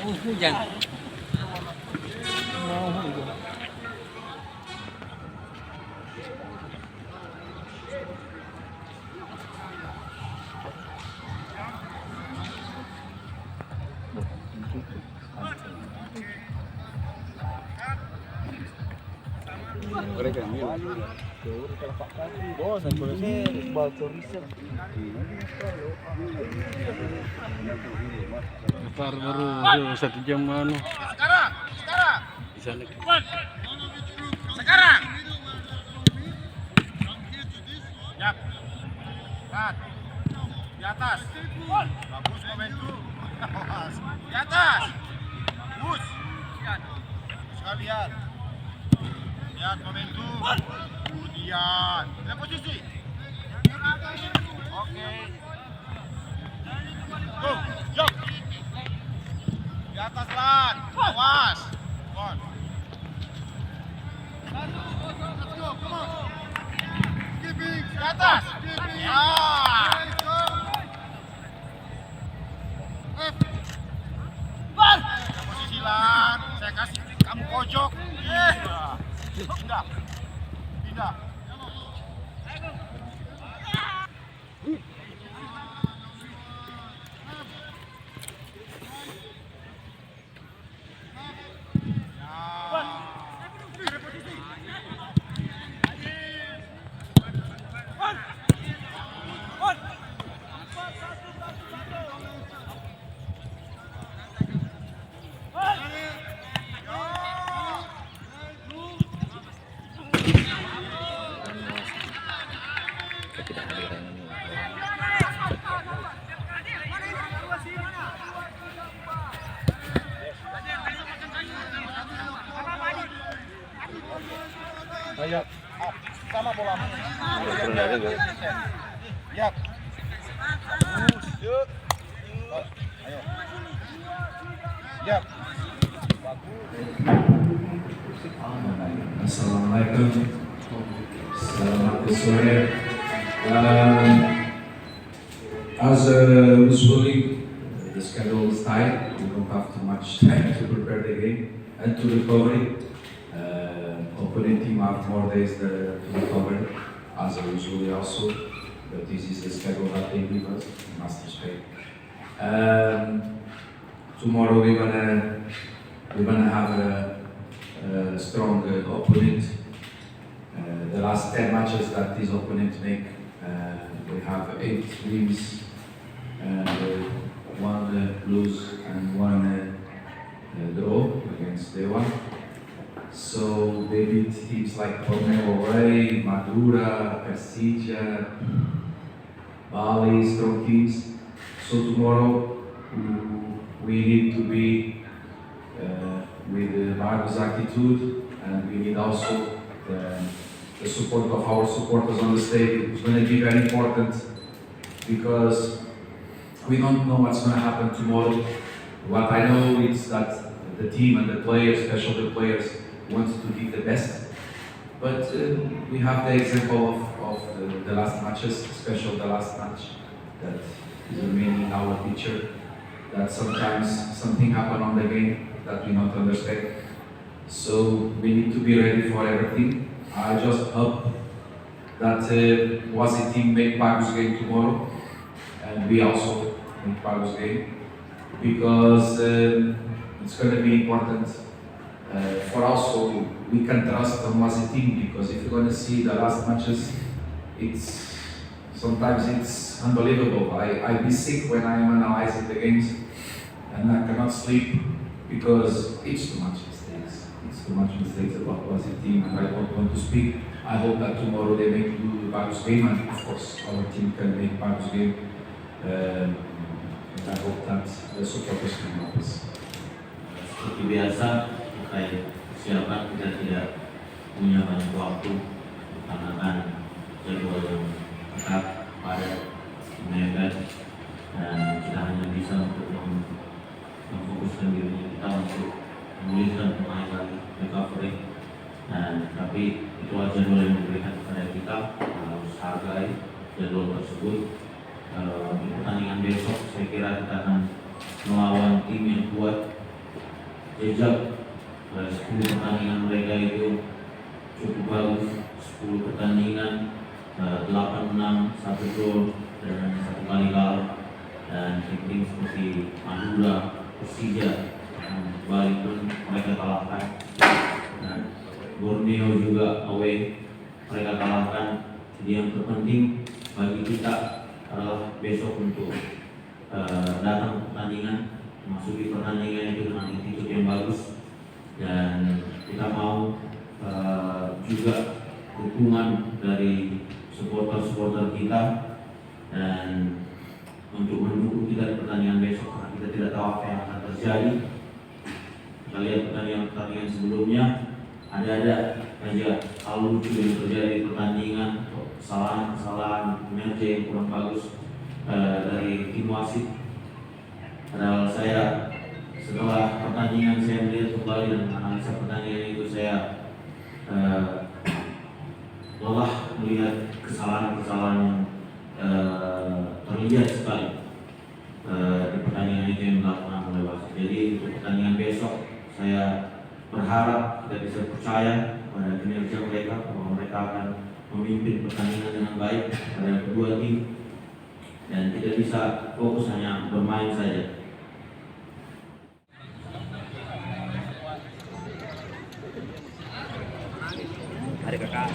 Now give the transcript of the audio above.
Hujan. Mau itu. Bosan kalau saya baca riset. Baru 1 jam mana? Sekarang. Di sana. Sekarang. Yap. Kat. Di atas. Bagus momentum. Di atas. Bagus. Sekalian. Lihat momentum. Kemudian. Lihat posisi. Oke. Go. Jog. Di atas lan. Awas. Come on. Di atas. Ya. Posisi lan. Saya kasih kamu pojok. Pindah. Pindah. Ayo, sama bola. Yap. Yuk. Ayo. Yap. Assalamualaikum. Selamat sore. As usually, the schedule is tight. We don't have too much time to prepare the game and to recover it. Opponent team have more days to recover, as usually also. But this is the schedule that they give us. We must respect. Tomorrow we're gonna have a strong opponent. The last 10 matches that these opponents make, we have 8 wins, and 1 lose and 1 draw against the one. So they beat teams like Meraih, Madura, Persija, Bali, strong teams. So tomorrow we need to be with the Bagi's attitude, and we need also the support of our supporters on the stadium. It's going to be very important because we don't know what's going to happen tomorrow. What I know is that the team and the players, especially the players, want to give the best. But we have the example of the last matches, especially the last match that is remaining in our picture, that sometimes something happen on the game that we don't understand. So we need to be ready for everything. I just hope that Wazi team make Bagi's game tomorrow, and we also make Bagi's game, because it's going to be important for also we can trust on Wazi team, because if you're going to see the last matches, sometimes it's unbelievable. I be sick when I'm analyzing the games, and I cannot sleep because it's too much mistakes. It's too much mistakes about Wazi team, and I don't want to speak. I hope that tomorrow they make Bagi's game, and of course our team can make Bagi's game. And I hope that the supporters can help us. Seperti biasa, kita siapkan, kita tidak punya banyak waktu karena kan jadwal yang ketat, padat, mepet, dan kita hanya bisa untuk memfokuskan dirinya kita untuk memulihkan pemain lagi, recovery. Dan tapi itulah jadwal yang diberikan kepada kita, harus hargai jadwal tersebut. Di pertandingan besok saya kira kita akan melawan tim yang kuat, jejak 10 pertandingan mereka itu cukup bagus. 10 pertandingan 8 menang, 1 gol dan 1 kali kalah. Dan tim-tim seperti Madura, Persija, Bali pun mereka kalahkan. Dan Borneo juga away mereka kalahkan. Jadi yang terpenting bagi kita adalah besok untuk datang ke pertandingan, masuki pertandingan itu dengan attitude yang bagus, dan kita mau juga dukungan dari supporter-supporter kita dan untuk mendukung kita di pertandingan besok, karena kita tidak tahu apa yang akan terjadi. Kita lihat pertandingan sebelumnya ada aja hal lucu yang terjadi di pertandingan, kesalahan kinerja yang kurang bagus dari tim wasit. Padahal saya setelah pertandingan saya melihat kembali dan analisa pertandingan itu, saya lelah melihat kesalahan-kesalahan yang terlihat sekali di pertandingan itu yang dilakukan oleh wasit. Jadi untuk pertandingan besok saya berharap kita bisa percaya pada kinerja mereka, bahwa mereka akan memimpin pertandingan dengan baik pada kedua tim dan tidak bisa fokus hanya bermain saja. Ada kakak.